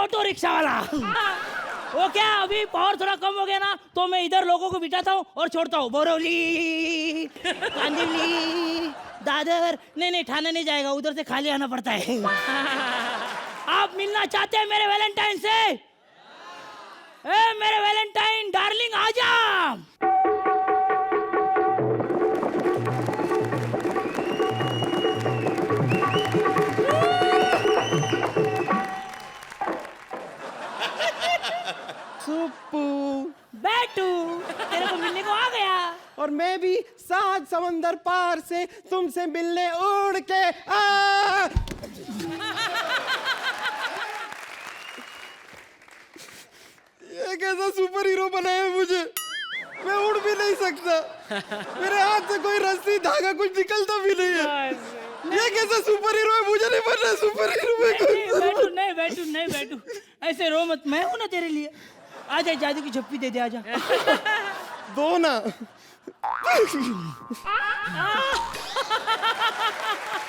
Auto rickshaw वाला। वो क्या अभी पावर थोड़ा कम हो गया ना तो मैं इधर लोगों को बिठाता हूँ और छोड़ता हूँ। बोरवली, कांदिवली, दादर। नहीं ठाणे नहीं जाएगा, उधर से खाली आना पड़ता है। आप मिलना चाहते हैं मेरे वैलेंटाइन से? ए मेरे वैलेंटाइन डार्लिंग आजा। सुप्पू, बैठू, तेरे को मिलने को आ गया। और मैं भी 7 समंदर पार से तुमसे मिलने उड़ के आ। ये कैसा सुपर हीरो बनाया मुझे? मैं उड़ भी नहीं सकता, मेरे हाथ से कोई रस्सी धागा कुछ निकलता भी नहीं है। ये कैसा सुपर हीरो है? मुझे नहीं बनना सुपर हीरो। नहीं बैठू, ऐसे रो मत, मैं हूं ना तेरे लिए। आजा, जादू की झप्पी दे दे, आजा। दो ना।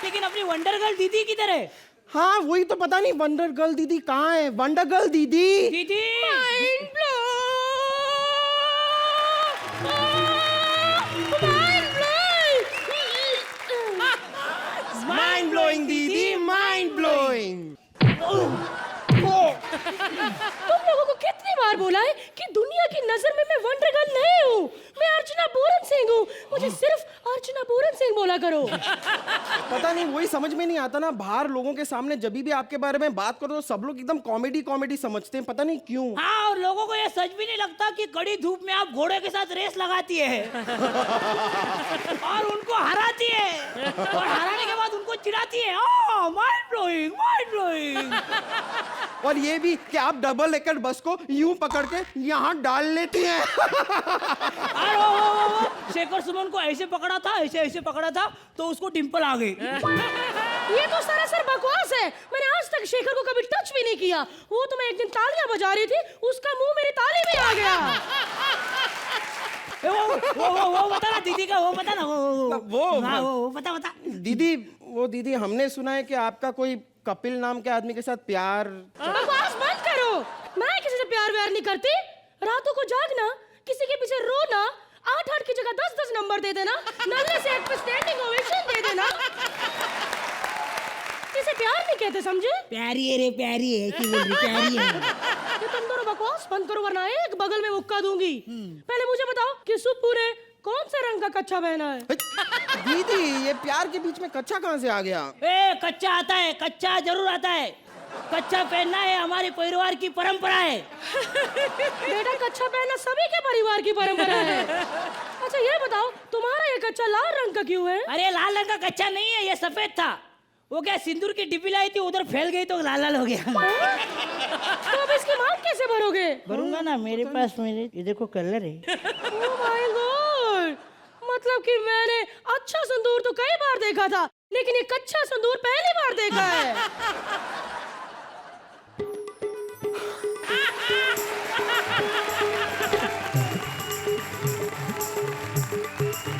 लेकिन अपनी वंडर गर्ल दीदी किधर है? हाँ वही तो पता नहीं, वंडर गर्ल दीदी कहाँ है? वंडर गर्ल दीदी, दीदी माइंड ब्लोइंग दीदी, माइंड ब्लोइंग। तुम लोगों को कितनी बार बोला है कि दुनिया की नजर में मैं वंडर गर्ल नहीं हूँ, मैं अर्चना पूरन सिंह हूँ। मुझे सिर्फ अर्चना पूरन सिंह बोला करो। पता नहीं, वही समझ में नहीं आता ना, बाहर लोगों के सामने जब भी आपके बारे में बात करो तो सब लोग एकदम कॉमेडी कॉमेडी समझते हैं, पता नहीं क्यों। हाँ, और लोगों को ये सच भी नहीं लगता कि कड़ी धूप में आप घोड़े के साथ रेस लगाती है और उनको हराती है और हराने के बाद उनको चिढ़ाती है। Mind blowing, mind blowing. और ये भी कि आप डबल डेकर बस को यूं पकड़ के यहाँ डाल लेती हैं। अरे वो शेखर सुमन को ऐसे पकड़ा था, ऐसे पकड़ा था तो उसको डिंपल आ गई। ये तो सरासर बकवास है। मैंने आज तक शेखर को कभी टच भी नहीं किया। वो तो मैं एक दिन तालियां बजा रही थी, उसका मुंह मेरी ताली में आ गया। वो बता ना दीदी का, वो बता ना, वो बता। दीदी, वो दीदी हमने सुना है कि आपका कोई कपिल नाम के आदमी के साथ प्यार। बकवास बंद करो। मैं किसी से प्यार व्यार नहीं करती। रातों को जागना, किसी के पीछे रोना, 8 की जगह 10 नंबर दे देना, नल्ले से एक पे स्टैंडिंग ओवेशन दे देना, इसे प्यार नहीं कहते, समझे? प्यारी है रे, प्यारी है कि बोल रही, प्यारी है। ये तुम दोनों बकवास बंद करो वरना एक बगल में मुक्का दूंगी। पहले मुझे बताओ कि सुप्पू ने कौन से रंग का कच्चा पहना है? दीदी, ये प्यार के बीच में कच्चा कहाँ से आ गया? ए कच्चा आता है, कच्चा जरूर आता है। कच्चा पहनना है हमारे परिवार की परंपरा है। बेटा, कच्चा पहनना सभी के परिवार की परंपरा है। अच्छा ये बताओ, तुम्हारा ये कच्चा लाल रंग का क्यों है? अरे लाल रंग का कच्चा नहीं है, ये सफेद था। वो क्या सिंदूर की डिब्बी लाई थी, उधर फैल गई तो लाल हो गया। तो अब इसकी मांग कैसे भरोगे? भरूंगा ना, मेरे पास मेरे ये देखो कलर है। ओह माय गॉड, मतलब कि मैंने अच्छा संदूर तो कई बार देखा था, लेकिन ये कच्चा संदूर पहली बार देखा है।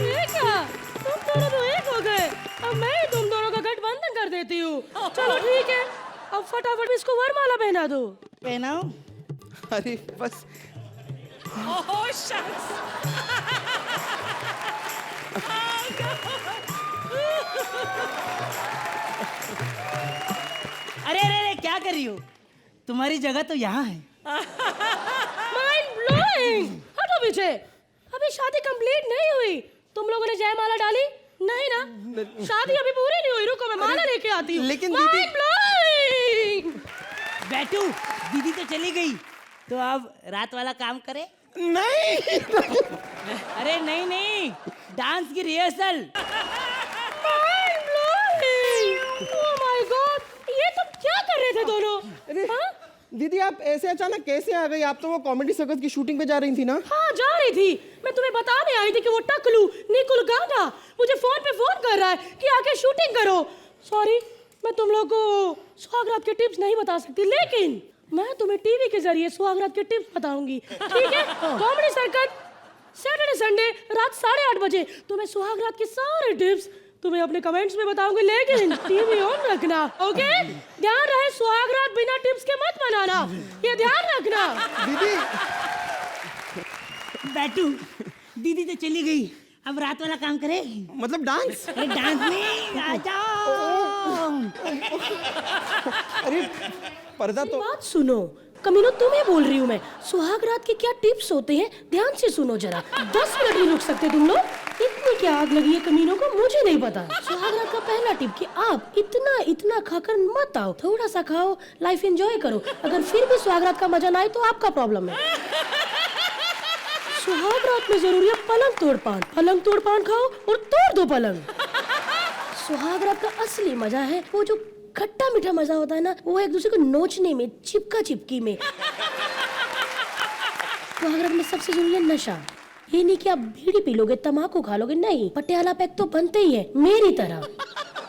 ये क्या, तुम दोनों तो एक हो गए। अब मैं ही तुम दोनों का गठबंधन कर देती हूँ। चलो ठीक है, अब फटाफट इसको वरमाला पहना दो। पहनाओ। अरे बस। Oh, shucks. अरे क्या कर रही हो? तुम्हारी जगह तो यहाँ है। Mind blowing. हटो पीछे, अभी शादी कंप्लीट नहीं हुई। तुम लोगों ने जयमाला डाली? नहीं ना, शादी अभी पूरी नहीं हुई। रुको मैं माला लेके आती हूँ। लेकिन माइंड ब्लोइंग। बैठू, दीदी तो चली गई तो अब रात वाला काम करे? नहीं। अरे नहीं, डांस की rehearsal. Mind blowing. Oh my God, ये तुम क्या कर रहे थे दोनों? अरे हाँ? दीदी, आप ऐसे अचानक कैसे आ गई? आप तो वो कॉमेडी सर्कस की शूटिंग पे जा रही थी ना? हाँ जा रही थी। मैं तुम्हें बताने आई थी कि वो टकलू निकुल गाना मुझे फोन पे फोन कर रहा है कि आके शूटिंग करो। सॉरी, मैं तुम लोगों को सुहागरात के टिप्स नहीं बता सकती, लेकिन मैं तुम्हें टीवी के जरिए सुहागरात के टिप्स बताऊंगी, ठीक है? कॉमेडी सर्कस सैटरडे संडे रात 8:30 बजे तुम्हें सुहागरात के सारे टिप्स तुम्हें अपने कमेंट्स में बताऊंगी, लेकिन टीवी ऑन रखना, ओके? ध्यान रहे, सुहागरात बिना टिप्स के मत मनाना, ये ध्यान रखना। दीदी बैठू, दीदी तो चली गई, अब रात वाला काम करे। मतलब डांस? डांस में आ जाओ। अरे पर्दा तो बात सुनो कमीनो, तुम्हें बोल रही हूँ मैं, सुहागरात के क्या टिप्स होते हैं ध्यान से सुनो जरा। 10 मिनट नहीं रुक सकते तुम लोग? इतनी क्या आग लगी है कमीनों को, मुझे नहीं पता। सुहागरात का पहला टिप कि आप इतना इतना खाकर मत आओ, थोड़ा सा खाओ, लाइफ एंजॉय करो। अगर फिर भी सुहागरात का मजा ना आए तो आपका प्रॉब्लम है। सुहागरात में जरूरी है पलंग तोड़ पान, पलंग तोड़ पान खाओ और तोड़ दो पलंग। सुहागरात का असली मजा है वो जो खट्टा मीठा मजा होता है ना, वो एक दूसरे को नोचने में, चिपका चिपकी में। सुहागरात में सबसे जरूरी है नशा। ये नहीं कि आप बीड़ी पी लोगे, तम्बाकू खा लोगे, नहीं, पटियाला पैक तो बनते ही है मेरी तरह।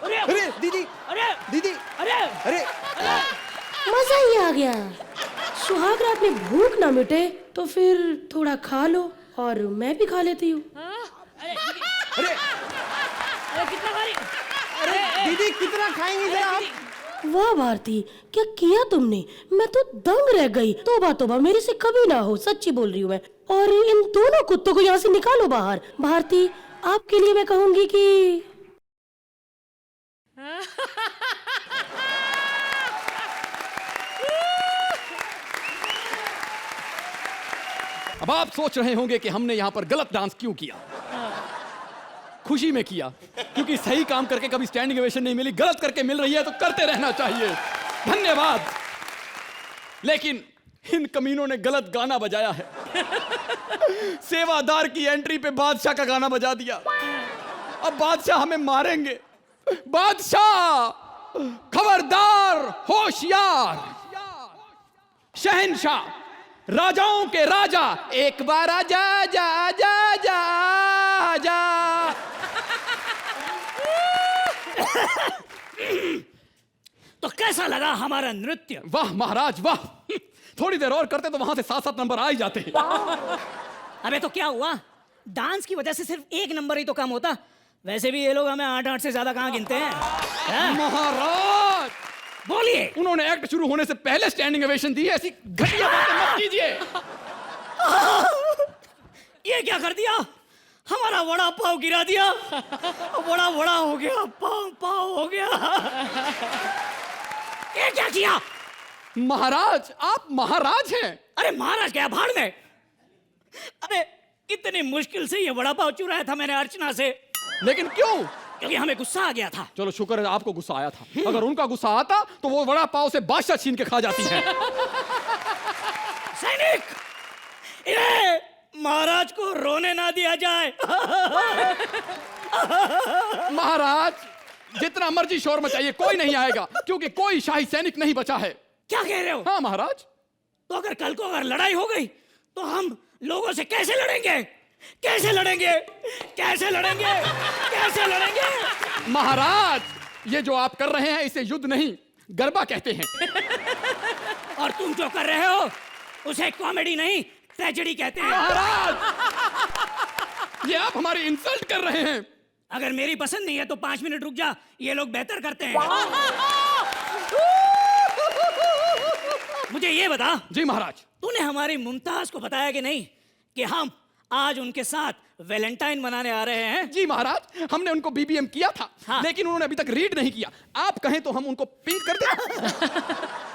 अरे दीदी, अरे दीदी, अरे अरे मजा ही आ गया। सुहागरात में भूख ना मिटे तो फिर थोड़ा खा लो, और मैं भी खा लेती हूँ। अरे अरे कितना भारी। दीदी कितना खाएंगी जरा आप? वाह भारती, क्या किया तुमने, मैं तो दंग रह गई। तोबा तोबा, मेरे से कभी ना हो, सच्ची बोल रही हूँ मैं। और इन दोनों कुत्तों को यहाँ से निकालो बाहर। भारती, आपके लिए मैं कहूंगी कि अब आप सोच रहे होंगे कि हमने यहां पर गलत डांस क्यों किया। खुशी में किया, क्योंकि सही काम करके कभी स्टैंडिंग ओवेशन नहीं मिली, गलत करके मिल रही है तो करते रहना चाहिए। धन्यवाद। लेकिन इन कमीनों ने गलत गाना बजाया है। सेवादार की एंट्री पे बादशाह का गाना बजा दिया। अब बादशाह हमें मारेंगे। बादशाह, खबरदार, होशियार, शहंशाह, राजाओं के राजा, एक बार आजा जा जा जा जा। तो कैसा लगा हमारा नृत्य? वाह महाराज वाह, थोड़ी देर और करते तो वहां से 7-7 नंबर आ ही जाते। अबे तो क्या हुआ, डांस की वजह से सिर्फ 1 नंबर ही तो कम होता। वैसे भी ये लोग हमें 8-8 से ज्यादा कहाँ गिनते हैं। महाराज बोलिए। उन्होंने एक्ट शुरू होने से पहले स्टैंडिंग ओवेशन दी है, ऐसी घटिया बातें मत कीजिए। ये क्या कर दिया, हमारा वड़ा पाव गिरा दिया। वड़ा वड़ा हो गया, पाव पाव हो गया। ये क्या किया? महाराज आप महाराज हैं। अरे महाराज क्या, भाड़ में। अरे कितनी मुश्किल से ये वड़ा पाव चुराया था मैंने अर्चना से। लेकिन क्यों? क्योंकि हमें गुस्सा आ गया था। चलो शुक्र है आपको गुस्सा आया था, अगर उनका गुस्सा आता तो वो वड़ा पाव से बादशाह छीन के खा जाती है। सैनिक, इन्हें महाराज को रोने ना दिया जाए। महाराज जितना मर्जी शोर मचाइए, कोई नहीं आएगा, क्योंकि कोई शाही सैनिक नहीं बचा है। क्या कह रहे हो? हाँ महाराज। तो अगर कल को अगर लड़ाई हो गई तो हम लोगों से कैसे लड़ेंगे? कैसे लड़ेंगे? कैसे लड़ेंगे? कैसे लड़ेंगे? महाराज ये जो आप कर रहे हैं इसे युद्ध नहीं, गरबा कहते हैं। और तुम जो कर रहे हो उसे कॉमेडी नहीं, ट्रेजेडी कहते हैं। महाराज ये आप हमारी इंसल्ट कर रहे हैं। अगर मेरी पसंद नहीं है तो 5 मिनट रुक जा, ये लोग बेहतर करते हैं। मुझे ये बता। जी महाराज। तूने हमारी मुमताज को बताया कि नहीं कि हम आज उनके साथ वैलेंटाइन मनाने आ रहे हैं? जी महाराज, हमने उनको बीबीएम किया था। हाँ। लेकिन उन्होंने अभी तक रीड नहीं किया। आप कहें तो हम उनको पिंक कर दें।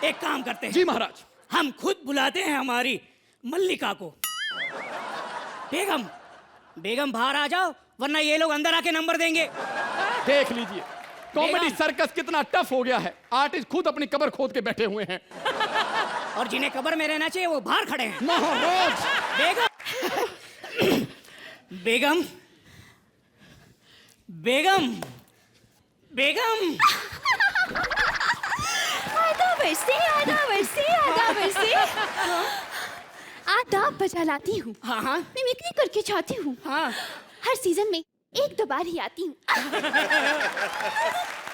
एक काम करते हैं। जी महाराज। हम खुद बुलाते हैं हमारी मल्लिका को। बेगम, बेगम बाहर आ जाओ, वरना ये लोग अंदर आके नंबर देंगे। देख लीजिए कॉमेडी बेगम। सर्कस कितना टफ हो गया है। आर्टिस्ट खुद अपनी कब्र खोद के बैठे हुए हैं। और जिन्हें कब्र में रहना चाहिए वो बाहर खड़े हैं। महाराज बेगम, बेगम, बेगम, बेगम। आदाब से आदाब बजा लाती हूँ। हाँ हाँ मिमिक्री करके चाहती हूँ। हाँ। हर सीजन में 1-2 बार ही आती हूँ।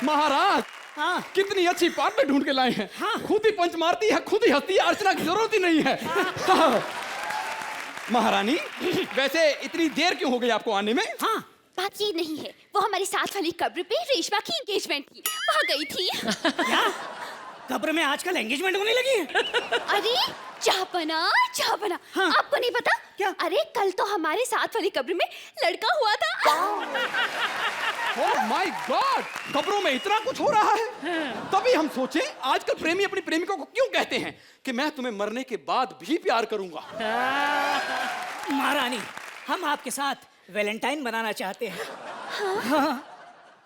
महाराज हाँ। कितनी अच्छी पार्टनर ढूंढ के लाए हैं। हाँ। खुद ही पंच मारती है, खुद ही हंसती है, अर्चना की जरूरत ही नहीं है। हाँ। महारानी वैसे इतनी देर क्यों हो गई आपको आने में? हाँ, बात ये नहीं है, वो हमारी साथ वाली कब्र पे रेशमा की एंगेजमेंट की, वहाँ गई थी। क्या कब्र में आजकल एंगेजमेंट होने लगी है? अरे जापना, हाँ। आपको नहीं पता क्या? अरे कल तो हमारे साथ वाली कब्र में लड़का हुआ था। ओह माय गॉड, खबरों में इतना कुछ हो रहा है। तभी हम सोचे आजकल प्रेमी अपनी प्रेमिका को क्यों कहते हैं कि मैं तुम्हें मरने के बाद भी प्यार करूंगा। महारानी, हम आपके साथ वैलेंटाइन बनाना चाहते हैं।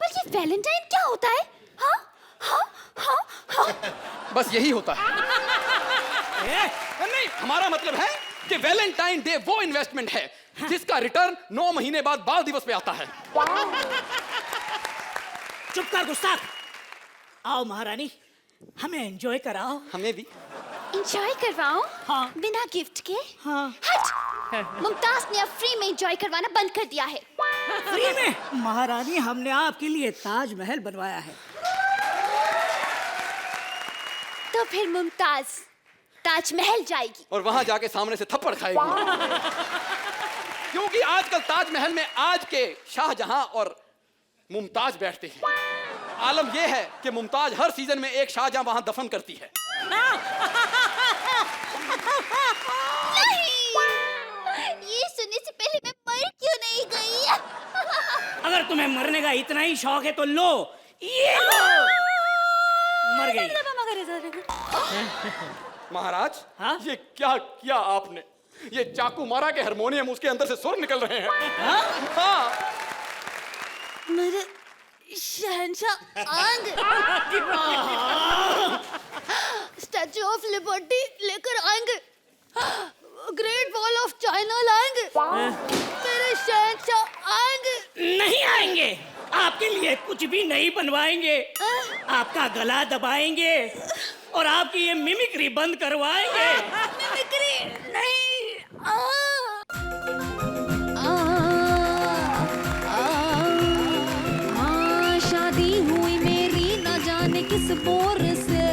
पर ये वैलेंटाइन क्या होता है? हाँ हाँ हाँ हाँ। बस यही होता है। नहीं, हमारा मतलब है कि वैलेंटाइन डे वो इन्वेस्टमेंट है जिसका रिटर्न 9 महीने बाद बाल दिवस पे आता है। चुप कर गुस्ताख। आओ महारानी, हमें एंजॉय कराओ। हमें भी। एंजॉय करवाओ? हाँ। बिना गिफ्ट के? हाँ। हट! मुमताज ने अब फ्री में एंजॉय करवाना बंद कर दिया है। फ्री में? महारानी, हमने आपके लिए ताजमहल बनवाया है। तो फिर मुमताज ताजमहल जाएगी और वहां जाके सामने से थप्पड़ खाएगी। क्योंकि आजकल ताजमहल में आज के शाहजहां और मुमताज बैठते हैं। आलम यह है कि मुमताज हर सीजन में एक शाहजहां वहां दफन करती है। नहीं, ये सुनने से पहले मैं मर क्यों नहीं गई? अगर तुम्हें मरने का इतना ही शौक है तो लो, ये लो। मर गई। महाराज, हाँ? ये क्या किया आपने? ये चाकू मारा के हारमोनियम उसके अंदर से सुर निकल रहे हैं। हाँ? मेरे शहंशाह आंग स्टैचू ऑफ लिबर्टी लेकर आएंगे, ग्रेट वॉल ऑफ चाइना लाएंगे, मेरे शहंशाह आएंगे। नहीं आएंगे, आपके लिए कुछ भी नहीं बनवाएंगे। आपका गला दबाएंगे और आपकी ये मिमिक्री बंद करवाएंगे। मिमिक्री नहीं। शादी हुई मेरी न जाने किस बोर से,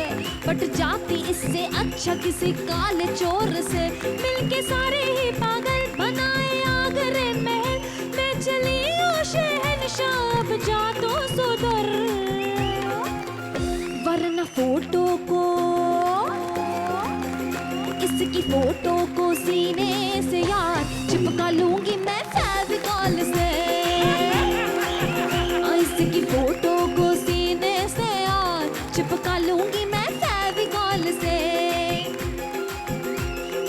बट जाती इससे अच्छा किसी काले चोर से। मिलके सारे ही पागल बनाए आगरे महल में, चली ओ शहंशाह अब जा तो सुधर, वरना फोटो को, इसकी फोटो को सीने से यार चिपका लूंगी मैं फेविकॉल से। इसकी फोटो को सीने से यार चिपका लूंगी मैं फेविकॉल से।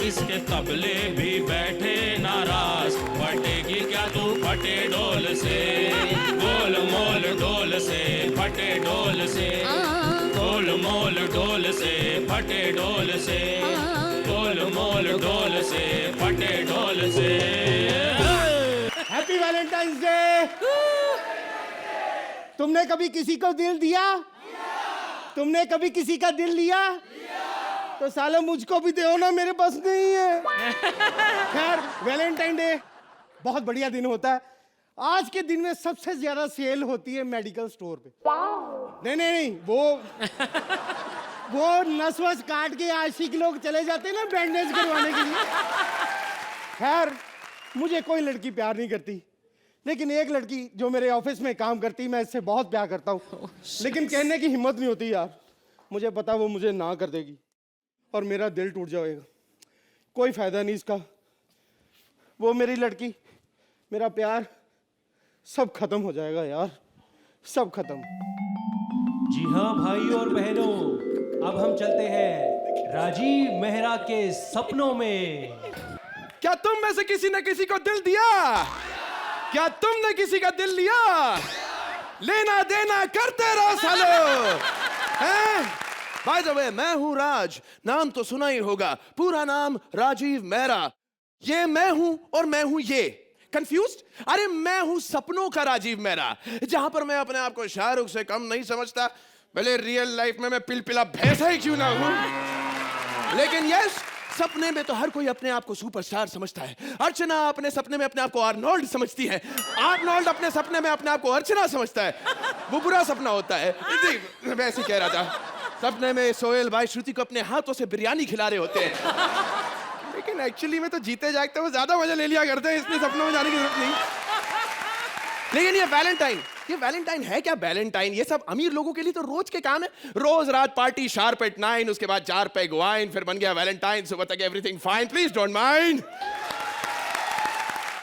इसके तबले भी बैठे नाराज, फटेगी क्या तू फटे डोल से, गोल मोल डोल से फटे डोल से, गोल मोल डोल से फटे डोल से, गोल मोल डोल से फटे डोल से। Happy Valentine's day. तुमने कभी किसी को दिल दिया? तुमने कभी किसी का दिल लिया? तो सालो मुझको भी दो ना, मेरे पास नहीं है। खैर, वैलेंटाइन डे बहुत बढ़िया दिन होता है। आज के दिन में सबसे ज्यादा सेल होती है मेडिकल स्टोर पे। नहीं, वो नस वस काट के आशिक लोग चले जाते हैं ना बैंडेज करवाने के लिए। खैर, मुझे कोई लड़की प्यार नहीं करती, लेकिन एक लड़की जो मेरे ऑफिस में काम करती, मैं इससे बहुत प्यार करता हूँ, लेकिन कहने की हिम्मत नहीं होती यार। मुझे पता वो मुझे ना कर देगी और मेरा दिल टूट जाएगा। कोई फायदा नहीं इसका। वो मेरी लड़की, मेरा प्यार सब खत्म हो जाएगा यार, सब खत्म। जी हाँ भाई और बहनों, अब हम चलते हैं राजीव मेहरा के सपनों में। क्या तुम में से किसी ने किसी को दिल दिया? क्या तुमने किसी का दिल लिया? लेना देना करते रहो सालो। बाय द वे, मैं हूं राज, नाम तो सुना ही होगा, पूरा नाम राजीव मेहरा। ये मैं हूं और मैं हूं ये। कंफ्यूज्ड? अरे मैं हूं सपनों का राजीव मेहरा, जहां पर मैं अपने आप को शाहरुख से कम नहीं समझता, भले रियल लाइफ में मैं पिलपिला भैंसा ही क्यों ना हूं। लेकिन यस, सपने में तो हर कोई अपने आप को सुपरस्टार समझता है। अर्चना अपने सपने में अपने आप को आर्नोल्ड समझती है, आर्नोल्ड अपने सपने में अपने आप को अर्चना समझता है। वो बुरा सपना होता है। मैं ऐसे कह रहा था, सपने में सोहेल भाई श्रुति को अपने हाथों से बिरयानी खिला रहे होते हैं, लेकिन एक्चुअली में तो जीते जागते वो ज्यादा मजा ले लिया करते हैं, इसलिए सपनों में जाने की जरूरत नहीं। लेकिन ये वैलेंटाइन है क्या? वैलेंटाइन ये सब अमीर लोगों के लिए तो रोज के काम है। रोज रात पार्टी, शार्प एट 9, उसके बाद 4 पैग वाइन, फिर बन गया वैलेंटाइन, सुबह तक everything fine, please don't mind.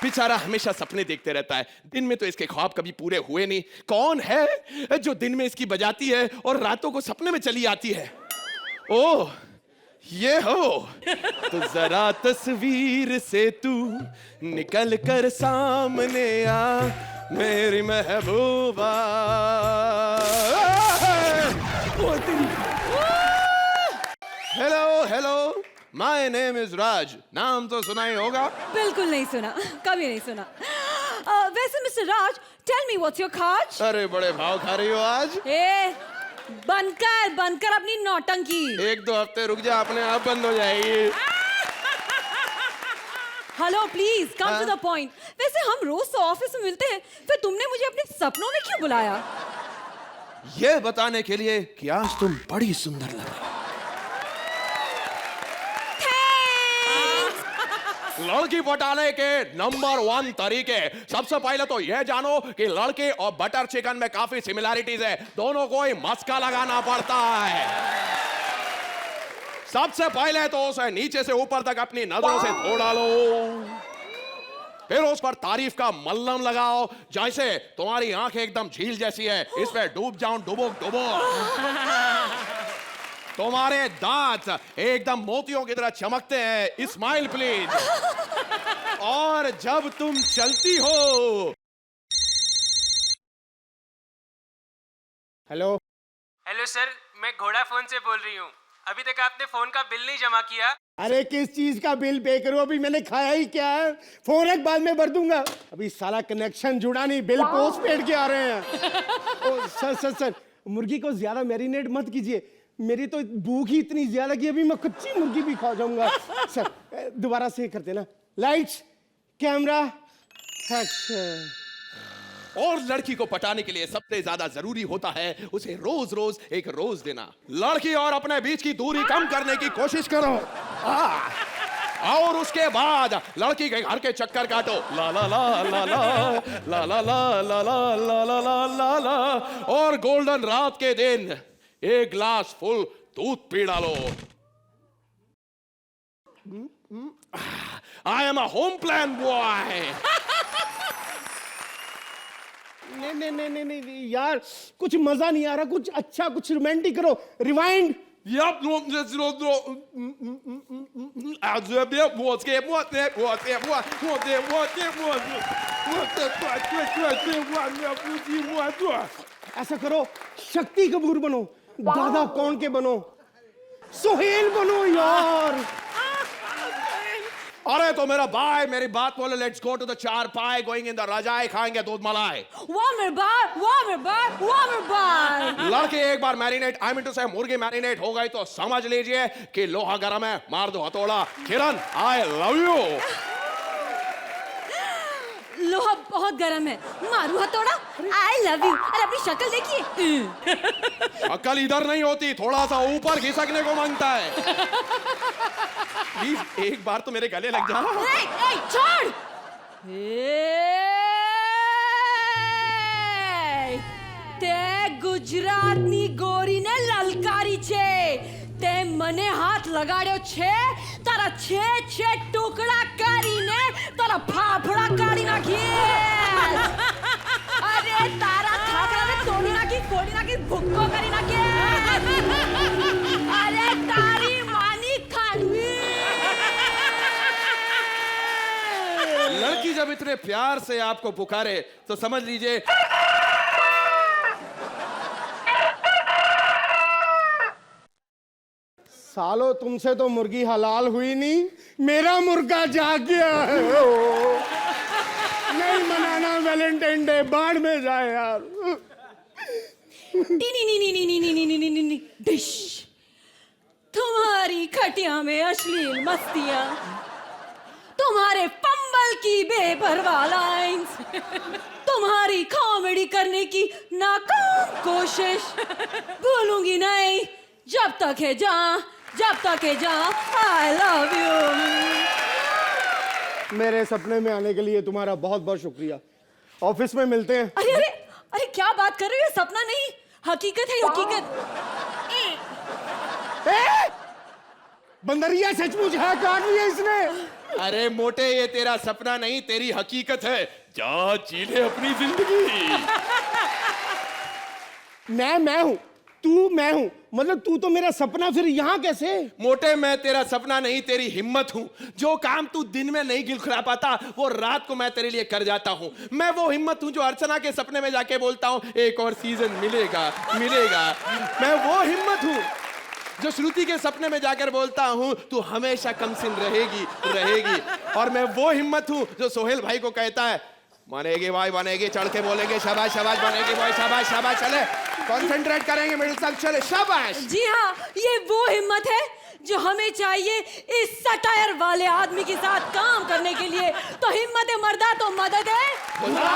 बेचारा हमेशा सपने देखते रहता है, दिन में तो इसके ख्वाब कभी पूरे हुए नहीं। कौन है जो दिन में इसकी बजाती है और रातों को सपने में चली आती है? ओह, ये हो तो जरा तस्वीर से तू निकल कर सामने आ, मेरी महबूबा। Hello hello, my name is Raj. नाम तो सुना ही होगा। बिल्कुल नहीं सुना, कभी नहीं सुना। वैसे mister Raj, tell me what's your खाज? अरे बड़े भाव खा रही हो आज। बनकर अपनी नौटंकी। 1-2 हफ्ते रुक जा, अपने आप बंद हो जाएगी। Hello please come to the point. वैसे हम रोज तो ऑफिस में मिलते हैं, फिर तुमने मुझे अपने सपनों में क्यों बुलाया? ये बताने के लिए कि आज तुम बड़ी सुंदर लग रही हो। लड़की पटाने के नंबर 1 तरीके, सबसे पहले तो यह जानो कि लड़के और बटर चिकन में काफी सिमिलैरिटीज है। दोनों को ही मस्का लगाना पड़ता है। सबसे पहले तो उसे नीचे से ऊपर तक अपनी नजरों से धो डालो, फिर उस पर तारीफ का मल्लम लगाओ। जैसे तुम्हारी आंखें एकदम झील जैसी है, इसमें डूब जाऊं डुबुक डुबुक। तुम्हारे दांत एकदम मोतियों की तरह चमकते हैं, स्माइल प्लीज। और जब तुम चलती हो। हेलो हेलो सर, मैं घोड़ा फोन से बोल रही हूँ। अभी तक आपने फोन का बिल नहीं जमा किया। अरे किस चीज का बिल पे करूं? अभी मैंने खाया ही क्या है? फोन एक बाद में भर दूंगा। अभी साला कनेक्शन जुड़ा नहीं, बिल पोस्ट पेड के आ रहे हैं। ओ, सर मुर्गी को ज्यादा मैरिनेट मत कीजिए, मेरी तो भूख ही इतनी ज्यादा कि अभी मैं कच्ची मुर्गी भी खा जाऊंगा। सर दोबारा से करते ना, लाइट्स कैमरा एक्शन। और लड़की को पटाने के लिए सबसे ज्यादा जरूरी होता है उसे रोज रोज एक रोज देना। लड़की और अपने बीच की दूरी कम करने की कोशिश करो। और उसके बाद लड़की के घर के चक्कर काटो। ला ला ला ला ला ला ला ला ला ला ला ला ला ला ला। और गोल्डन रात के दिन 1 ग्लास फुल दूध पी डालो। I am a home plan boy. नहीं यार, कुछ मजा नहीं आ रहा। कुछ अच्छा, कुछ रोमांटिक करो। रिवाइंड। ऐसा करो, शक्ति कपूर बनो, दादा कौन के बनो, सोहेल बनो यार। अरे तो मेरा भाई मेरी बात बोले, लेट्स गो टू द चार पाई, गोइंग इन द रजाई, खाएंगे दूध मलाई। लड़के एक बार मैरिनेट, आई मीन टू से मुर्गी मैरिनेट हो गई तो समझ लीजिए कि लोहा गरम है, मार दो हथौड़ा। किरण आई लव यू। लोहा बहुत गर्म है, मारू हथौड़ा। I love you. अरे अपनी शक्ल देखिए। शक्ल इधर नहीं होती, थोड़ा सा ऊपर खिसकने को मांगता है। प्लीज एक बार तो मेरे गले लग जा। छोड़। ते गुजरातनी गोरीने ललकारी छे, તે મને હાથ લગાડ્યો છે, તારા છે ટુકડા કરીને તારા ફાફડા કાઢી નાખીએ। અરે તારા થાકરાને તોડી નાખી ભૂક્કો કરી નાખીએ। અરે તારી માની ખાડવી। लड़की जब इतने प्यार से आपको पुकारे तो समझ लीजिए सालो तुमसे तो मुर्गी हलाल हुई नहीं, मेरा मुर्गा जाग गया है। नहीं मनाना वैलेंटाइन डे, बाढ़ में जाए यार। डिश। तुम्हारी खटिया में अश्लील मस्तियां, तुम्हारे फंबल की बेपरवाह लाइंस, तुम्हारी कॉमेडी करने की नाकाम कोशिश भूलूंगी नहीं जब तक है जहाँ आई लव यू। मेरे सपने में आने के लिए तुम्हारा बहुत बहुत शुक्रिया। ऑफिस में मिलते हैं। अरे अरे अरे क्या बात कर रहे हो, ये सपना नहीं हकीकत है, हकीकत। बंदरिया सचमुच है, काट लिया इसने। अरे मोटे, ये तेरा सपना नहीं तेरी हकीकत है। जा जी ले अपनी जिंदगी। मैं हूँ, तू मैं हूँ, मतलब तू तो मेरा सपना, फिर यहाँ कैसे? मोटे, मैं तेरा सपना नहीं तेरी हिम्मत हूँ। जो काम तू दिन में नहीं गिलखिला पाता वो रात को मैं तेरे लिए कर जाता हूँ। मैं वो हिम्मत हूँ जो अर्चना के सपने में जाके बोलता हूँ एक और सीजन मिलेगा मिलेगा। मैं वो हिम्मत हूँ जो श्रुति के सपने में जाकर बोलता हूँ तू हमेशा कमसिन रहेगी रहेगी। और मैं वो हिम्मत हूँ जो सोहेल भाई को कहता है बनेगी भाई बनेगी, चढ़ के बोलेंगे शाबाश शाबाश, बनेगी भाई शाबाश शाबाश, चले कंसंट्रेट करेंगे, मिडिल तक चले शाबाश। जी हाँ, ये वो हिम्मत है जो हमें चाहिए इस सटायर वाले आदमी के साथ काम करने के लिए। तो हिम्मत है मर्दा तो मदद है खुदा।